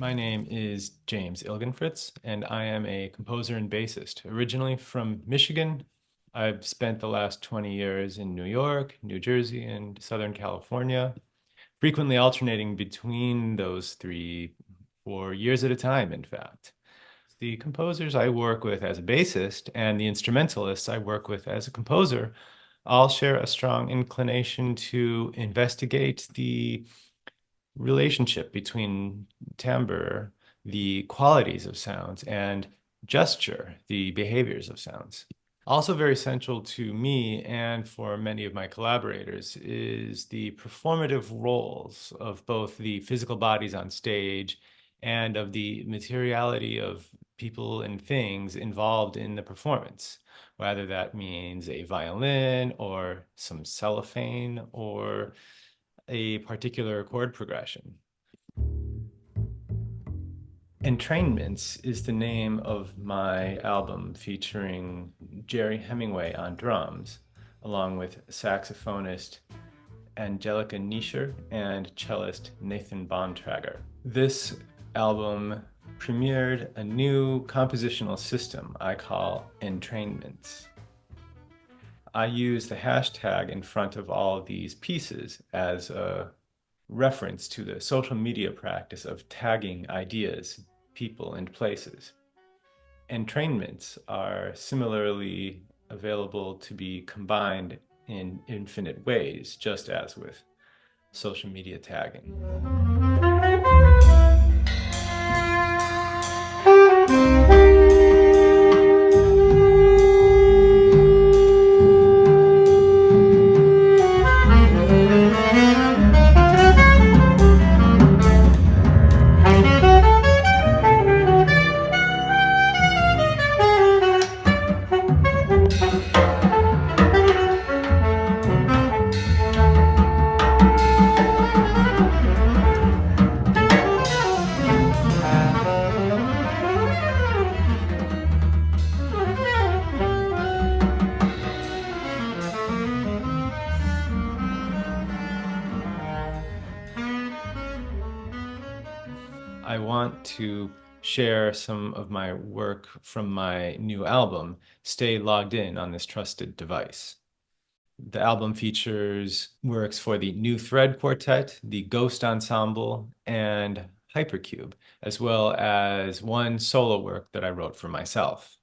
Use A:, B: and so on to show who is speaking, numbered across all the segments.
A: My name is James Ilgenfritz, and I am a composer and bassist. Originally from Michigan, I've spent the last 20 years in New York, New Jersey, and Southern California, frequently alternating between those three for years at a time, in fact. The composers I work with as a bassist and the instrumentalists I work with as a composer all share a strong inclination to investigate the relationship between timbre, the qualities of sounds, and gesture, the behaviors of sounds. Also very central to me and for many of my collaborators is the performative roles of both the physical bodies on stage and of the materiality of people and things involved in the performance, whether that means a violin or some cellophane or a particular chord progression. Entrainments is the name of my album featuring Jerry Hemingway on drums, along with saxophonist Angelica Nischer and cellist Nathan Bontrager. This album premiered a new compositional system I call entrainments. I use the hashtag in front of all of these pieces as a reference to the social media practice of tagging ideas, people, and places. Entrainments are similarly available to be combined in infinite ways, just as with social media tagging. I want to share some of my work from my new album, Stay Logged In on This Trusted Device. The album features works for the New Thread Quartet, the Ghost Ensemble, and Hypercube, as well as one solo work that I wrote for myself.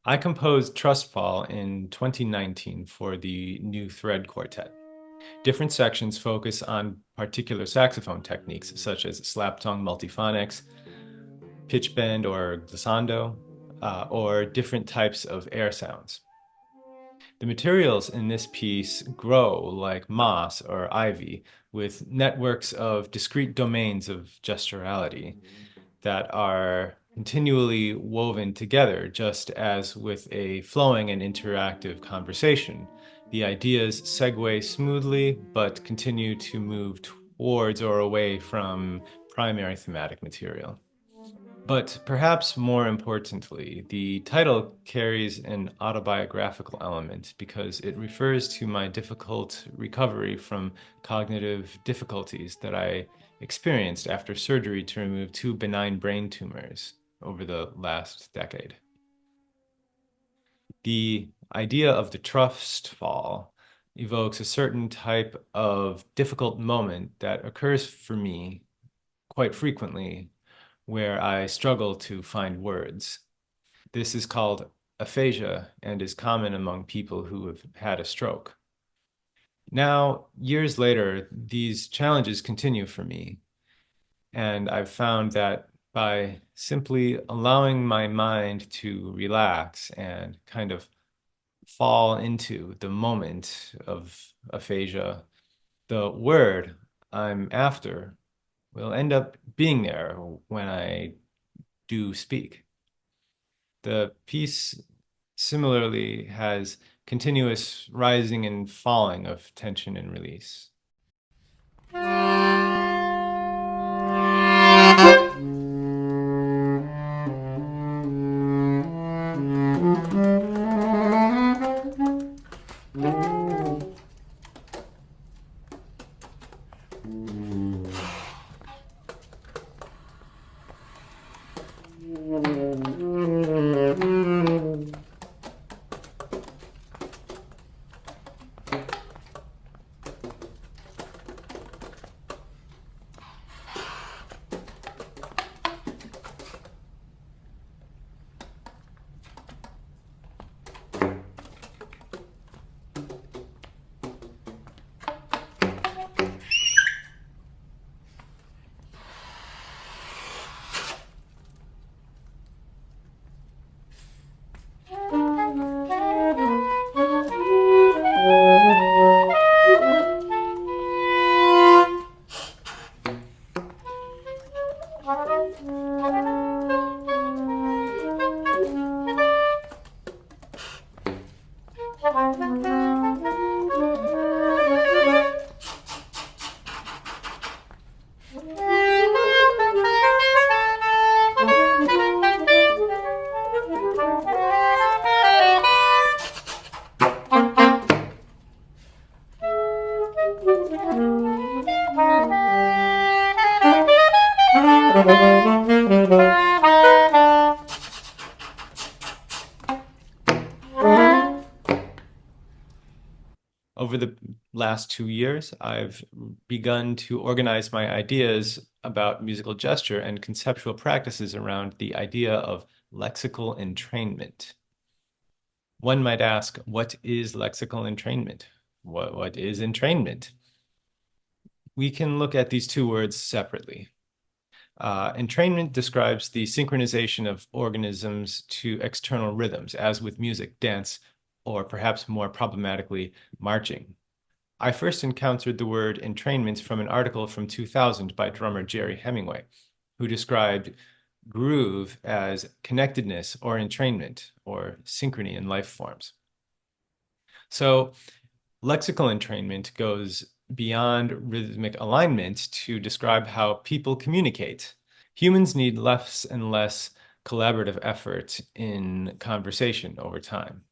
A: I composed Trustfall in 2019 for the New Thread Quartet. Different sections focus on particular saxophone techniques, such as slap-tongue multiphonics, pitch bend or glissando, or different types of air sounds. The materials in this piece grow like moss or ivy, with networks of discrete domains of gesturality that are continually woven together, just as with a flowing and interactive conversation. The ideas segue smoothly, but continue to move towards or away from primary thematic material. But perhaps more importantly, the title carries an autobiographical element because it refers to my difficult recovery from cognitive difficulties that I experienced after surgery to remove two benign brain tumors over the last decade. The idea of the trust fall evokes a certain type of difficult moment that occurs for me quite frequently where I struggle to find words. This is called aphasia and is common among people who have had a stroke. Now, years later, these challenges continue for me, and I've found that by simply allowing my mind to relax and kind of fall into the moment of aphasia, the word I'm after will end up being there when I do speak. The piece similarly has continuous rising and falling of tension and release. Over the last 2 years, I've begun to organize my ideas about musical gesture and conceptual practices around the idea of lexical entrainment. One might ask, what is lexical entrainment? What is entrainment? We can look at these two words separately. Entrainment describes the synchronization of organisms to external rhythms, as with music, dance, or perhaps more problematically, marching. I first encountered the word entrainment from an article from 2000 by drummer Jerry Hemingway, who described groove as connectedness or entrainment or synchrony in life forms. So lexical entrainment goes beyond rhythmic alignment to describe how people communicate. Humans need less and less collaborative effort in conversation over time.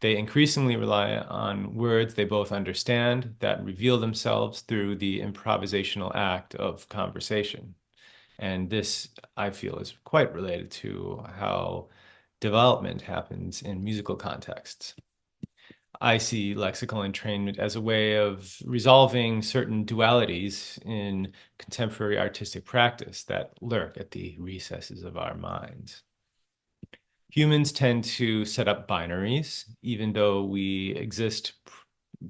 A: They increasingly rely on words they both understand that reveal themselves through the improvisational act of conversation. And this, I feel, is quite related to how development happens in musical contexts. I see lexical entrainment as a way of resolving certain dualities in contemporary artistic practice that lurk at the recesses of our minds. Humans tend to set up binaries, even though we exist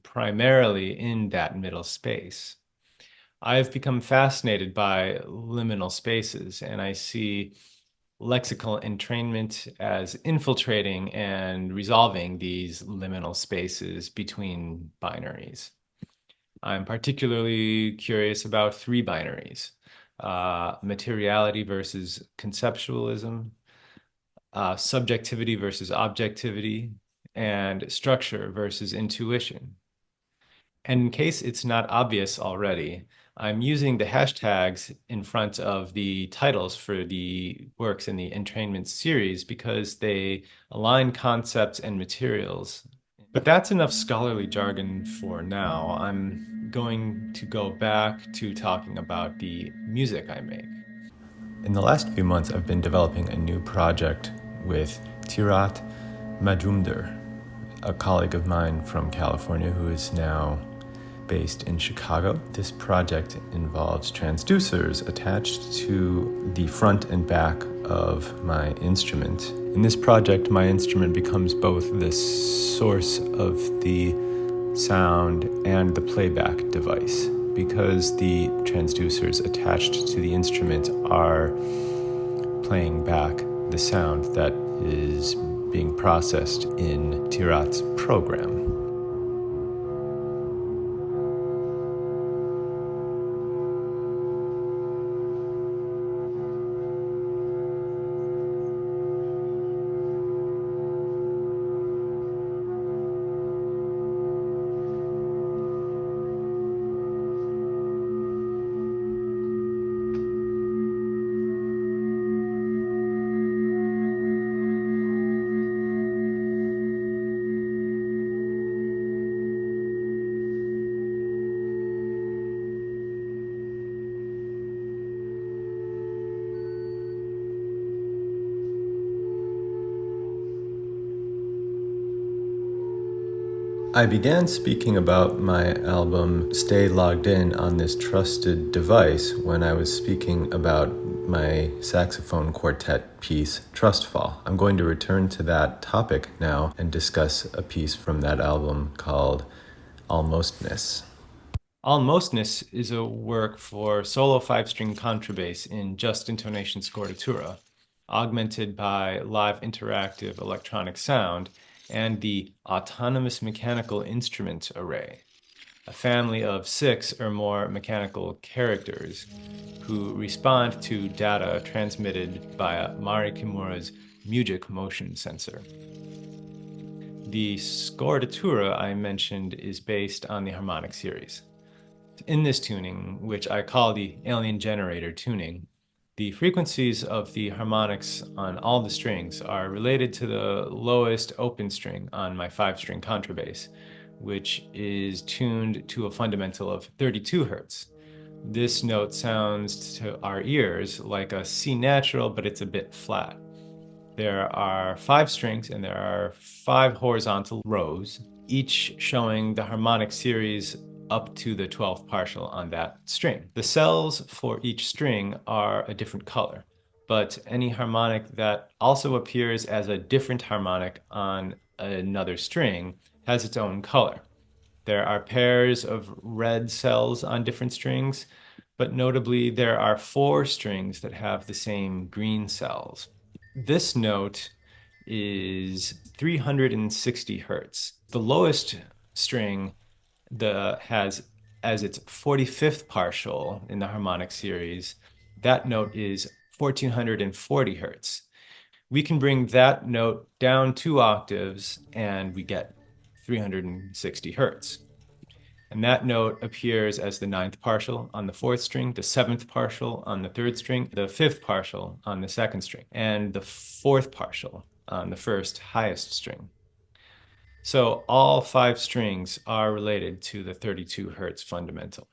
A: primarily in that middle space. I've become fascinated by liminal spaces, and I see lexical entrainment as infiltrating and resolving these liminal spaces between binaries. I'm particularly curious about three binaries, materiality versus conceptualism, subjectivity versus objectivity, and structure versus intuition. And in case it's not obvious already, I'm using the hashtags in front of the titles for the works in the entrainment series because they align concepts and materials. But that's enough scholarly jargon for now. I'm going to go back to talking about the music I make. In the last few months, I've been developing a new project with Tirat Majumder, a colleague of mine from California who is now based in Chicago. This project involves transducers attached to the front and back of my instrument. In this project, my instrument becomes both the source of the sound and the playback device, because the transducers attached to the instrument are playing back the sound that is being processed in Tirat's program. I began speaking about my album Stay Logged In on this trusted device when I was speaking about my saxophone quartet piece, Trustfall. I'm going to return to that topic now and discuss a piece from that album called Almostness. Almostness is a work for solo five-string contrabass in just intonation scordatura, augmented by live interactive electronic sound and the autonomous mechanical instrument array, a family of 6 or more mechanical characters who respond to data transmitted via Mari Kimura's music motion sensor. The scordatura I mentioned is based on the harmonic series. In this tuning, which I call the alien generator tuning, the frequencies of the harmonics on all the strings are related to the lowest open string on my 5-string contrabass, which is tuned to a fundamental of 32 hertz. This note sounds to our ears like a C natural, but it's a bit flat. There are 5 strings and there are 5 horizontal rows, each showing the harmonic series up to the 12th partial on that string. The cells for each string are a different color, but any harmonic that also appears as a different harmonic on another string has its own color. There are pairs of red cells on different strings, but notably there are 4 strings that have the same green cells. This note is 360 hertz. The lowest string has as its 45th partial in the harmonic series, that note is 1440 hertz. We can bring that note down 2 octaves and we get 360 hertz. And that note appears as the 9th partial on the 4th string, the 7th partial on the 3rd string, the 5th partial on the 2nd string, and the 4th partial on the 1st highest string. So all 5 strings are related to the 32 hertz fundamental.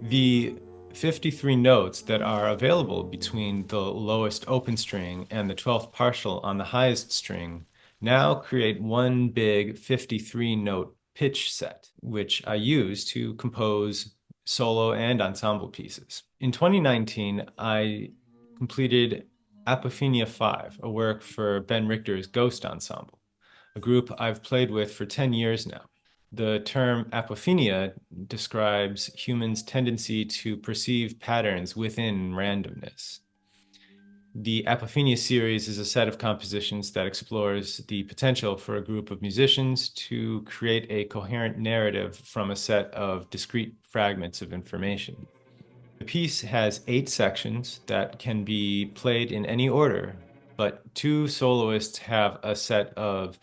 A: The 53 notes that are available between the lowest open string and the 12th partial on the highest string now create one big 53 note pitch set, which I use to compose solo and ensemble pieces. In 2019, I completed Apophenia 5, a work for Ben Richter's Ghost Ensemble, a group I've played with for 10 years now. The term apophenia describes humans' tendency to perceive patterns within randomness. The Apophenia series is a set of compositions that explores the potential for a group of musicians to create a coherent narrative from a set of discrete fragments of information. The piece has 8 sections that can be played in any order, but 2 soloists have a set of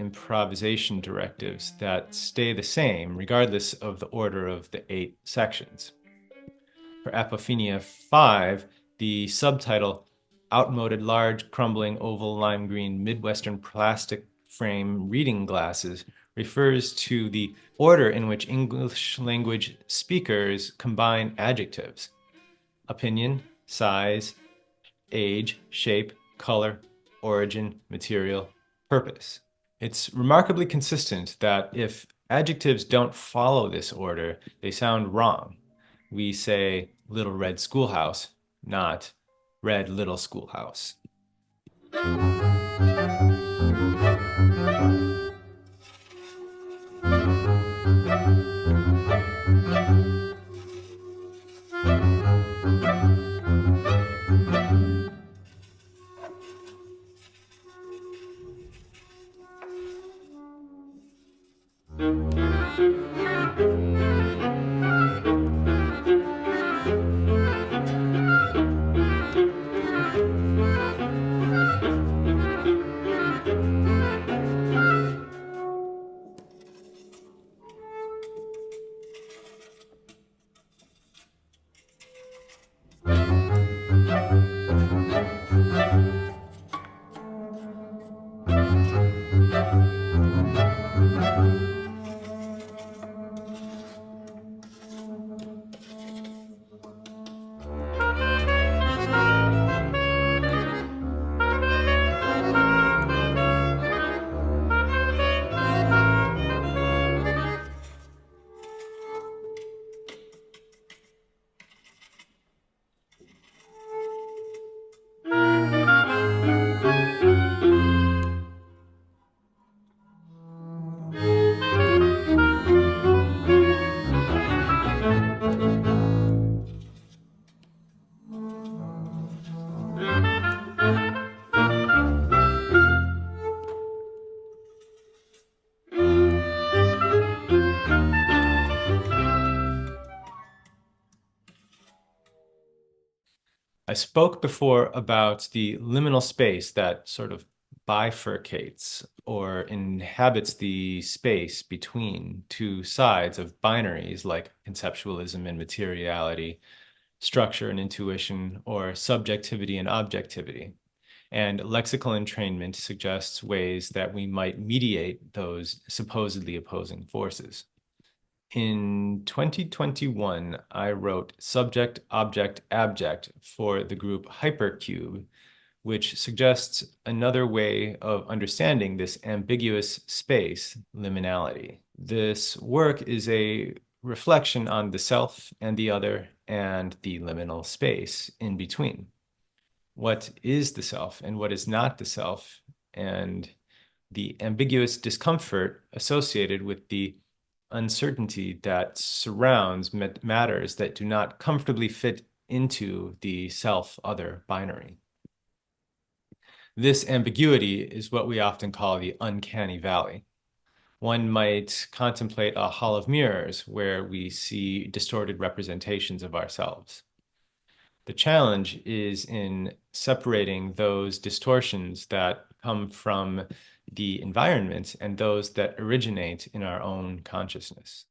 A: improvisation directives that stay the same regardless of the order of the 8 sections. For Apophenia 5, the subtitle, Outmoded Large Crumbling Oval Lime Green Midwestern Plastic Frame Reading Glasses, refers to the order in which English language speakers combine adjectives: opinion, size, age, shape, color, origin, material, purpose. It's remarkably consistent that if adjectives don't follow this order, they sound wrong. We say little red schoolhouse, not red little schoolhouse. I spoke before about the liminal space that sort of bifurcates or inhabits the space between two sides of binaries like conceptualism and materiality, structure and intuition, or subjectivity and objectivity. And lexical entrainment suggests ways that we might mediate those supposedly opposing forces. In 2021, I wrote Subject, Object, Abject for the group Hypercube, which suggests another way of understanding this ambiguous space, liminality. This work is a reflection on the self and the other and the liminal space in between. What is the self and what is not the self, and the ambiguous discomfort associated with the uncertainty that surrounds matters that do not comfortably fit into the self-other binary. This ambiguity is what we often call the uncanny valley. One might contemplate a hall of mirrors where we see distorted representations of ourselves. The challenge is in separating those distortions that come from the environment and those that originate in our own consciousness.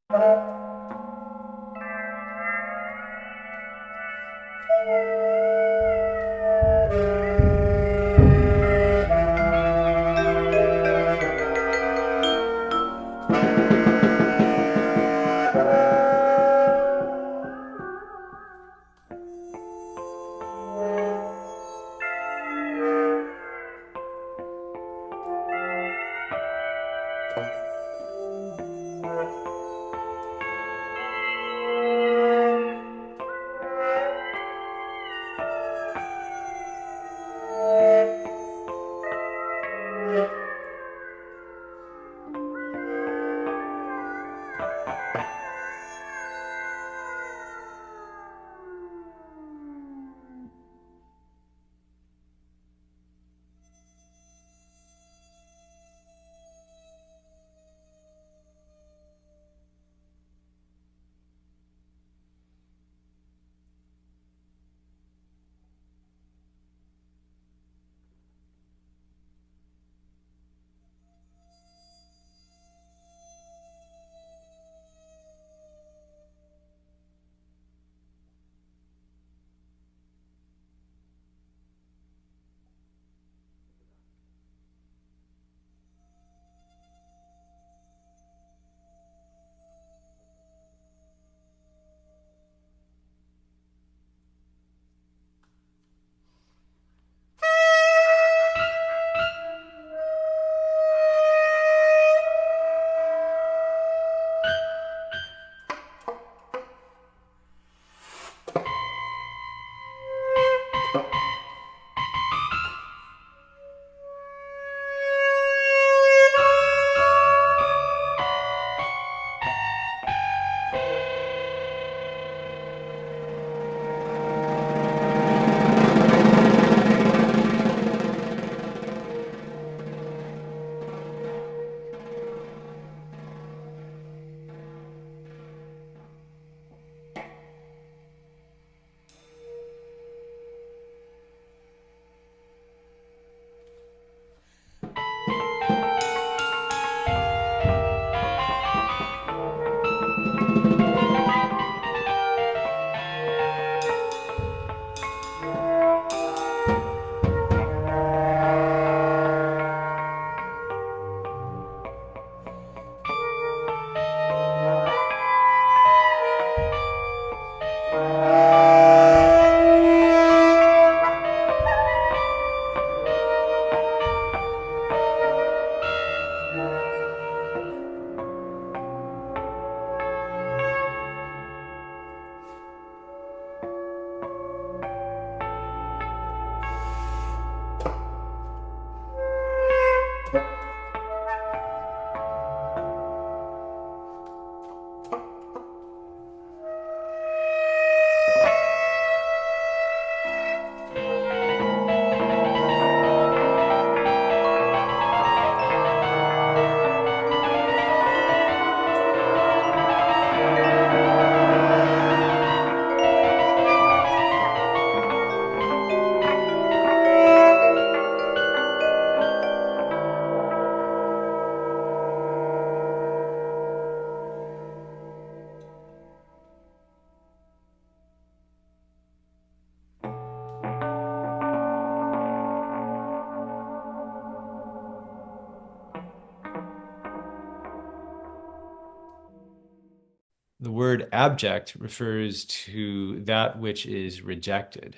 A: word abject refers to that which is rejected.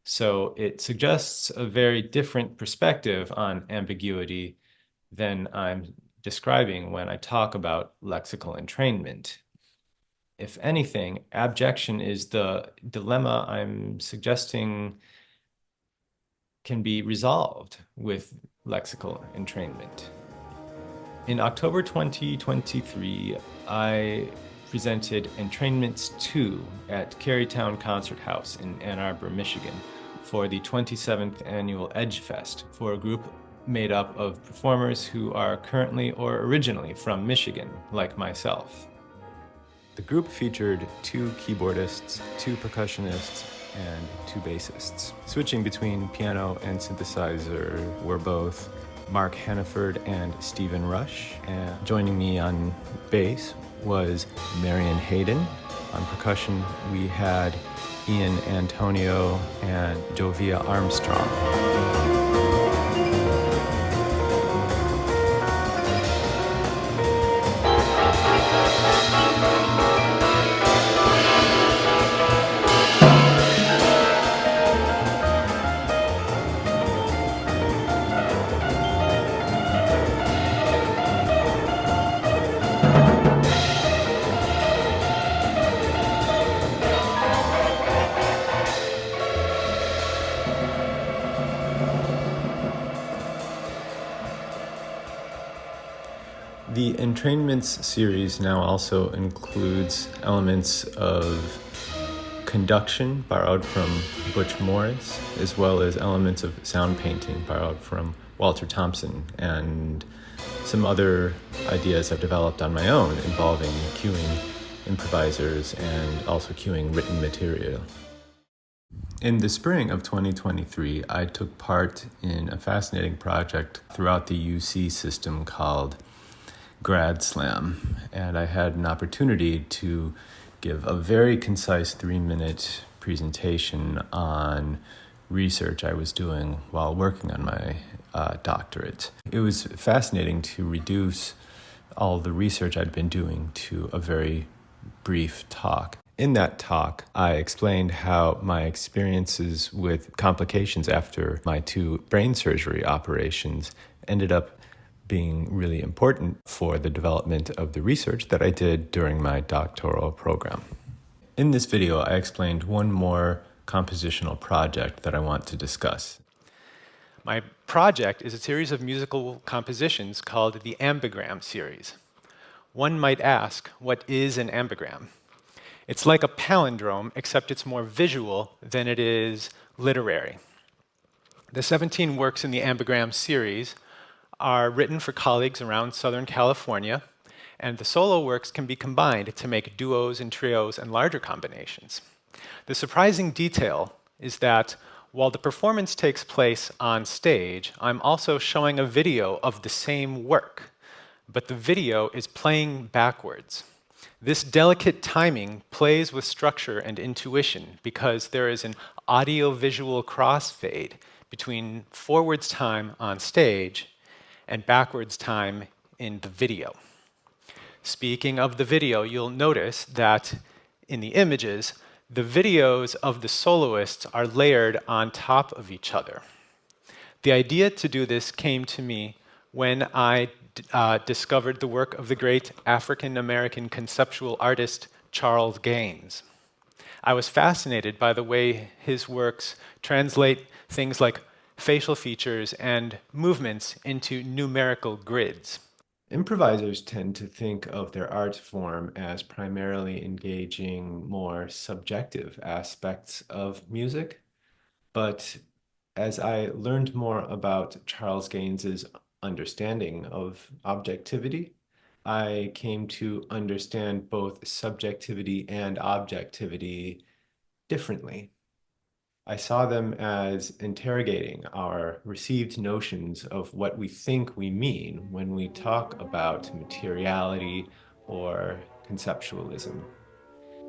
A: So it suggests a very different perspective on ambiguity than I'm describing when I talk about lexical entrainment. If anything, abjection is the dilemma I'm suggesting can be resolved with lexical entrainment. In October 2023, I presented Entrainments 2 at Carytown Concert House in Ann Arbor, Michigan, for the 27th annual Edge Fest for a group made up of performers who are currently or originally from Michigan, like myself. The group featured 2 keyboardists, 2 percussionists, and 2 bassists. Switching between piano and synthesizer were both Mark Hannaford and Stephen Rush. And joining me on bass was Marion Hayden. On percussion, we had Ian Antonio and Jovia Armstrong. The Entrainments series now also includes elements of conduction borrowed from Butch Morris, as well as elements of sound painting borrowed from Walter Thompson, and some other ideas I've developed on my own involving cueing improvisers and also cueing written material. In the spring of 2023, I took part in a fascinating project throughout the UC system called Grad Slam, and I had an opportunity to give a very concise 3-minute presentation on research I was doing while working on my doctorate. It was fascinating to reduce all the research I'd been doing to a very brief talk. In that talk, I explained how my experiences with complications after my 2 brain surgery operations ended up being really important for the development of the research that I did during my doctoral program. In this video, I explained one more compositional project that I want to discuss. My project is a series of musical compositions called the Ambigram series. One might ask, what is an ambigram? It's like a palindrome, except it's more visual than it is literary. The 17 works in the Ambigram series are written for colleagues around Southern California, and the solo works can be combined to make duos and trios and larger combinations. The surprising detail is that while the performance takes place on stage, I'm also showing a video of the same work, but the video is playing backwards. This delicate timing plays with structure and intuition because there is an audio-visual crossfade between forwards time on stage and backwards time in the video. Speaking of the video, you'll notice that in the images, the videos of the soloists are layered on top of each other. The idea to do this came to me when I discovered the work of the great African-American conceptual artist Charles Gaines. I was fascinated by the way his works translate things like facial features and movements into numerical grids. Improvisers tend to think of their art form as primarily engaging more subjective aspects of music, but as I learned more about Charles Gaines's understanding of objectivity, I came to understand both subjectivity and objectivity differently. I saw them as interrogating our received notions of what we think we mean when we talk about materiality or conceptualism.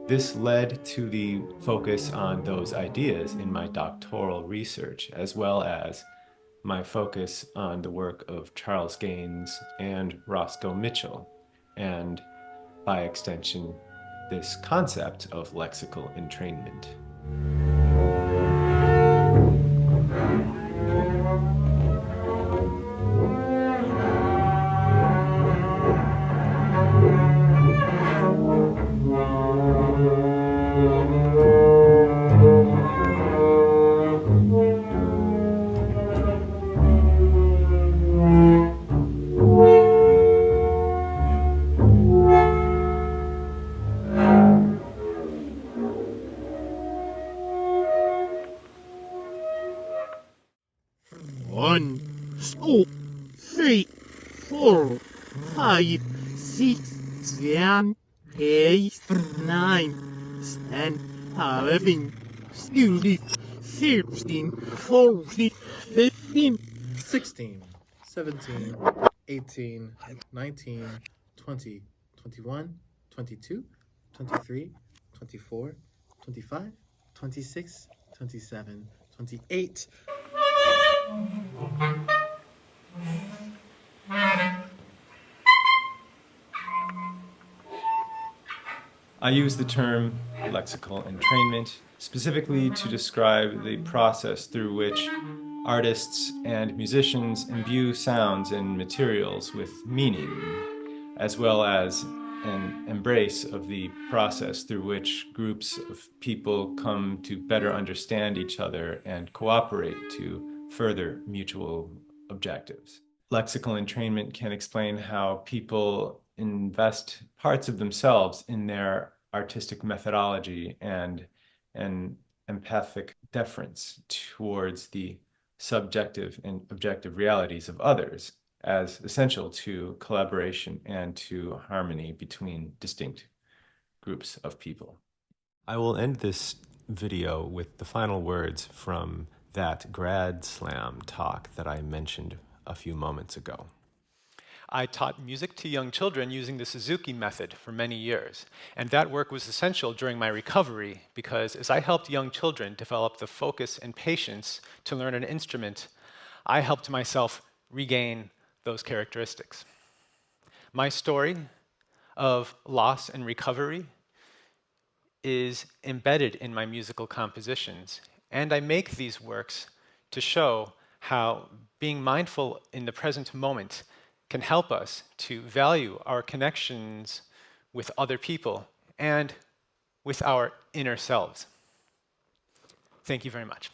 A: This led to the focus on those ideas in my doctoral research, as well as my focus on the work of Charles Gaines and Roscoe Mitchell, and by extension, this concept of lexical entrainment.
B: One, two, three, four, five, six, seven, eight, nine, 10, 11, 12, 13, 14, 15,
C: 16, 17, 18, 19, 20, 21, 22, 23, 24, 25, 26, 27, 28.
A: I use the term lexical entrainment specifically to describe the process through which artists and musicians imbue sounds and materials with meaning, as well as an embrace of the process through which groups of people come to better understand each other and cooperate to further mutual objectives. Lexical entrainment can explain how people invest parts of themselves in their artistic methodology and an empathic deference towards the subjective and objective realities of others as essential to collaboration and to harmony between distinct groups of people.
D: I will end this video with the final words from that grad slam talk that I mentioned a few moments ago.
E: I taught music to young children using the Suzuki method for many years, and that work was essential during my recovery because as I helped young children develop the focus and patience to learn an instrument, I helped myself regain those characteristics. My story of loss and recovery is embedded in my musical compositions, and I make these works to show how being mindful in the present moment can help us to value our connections with other people and with our inner selves. Thank you very much.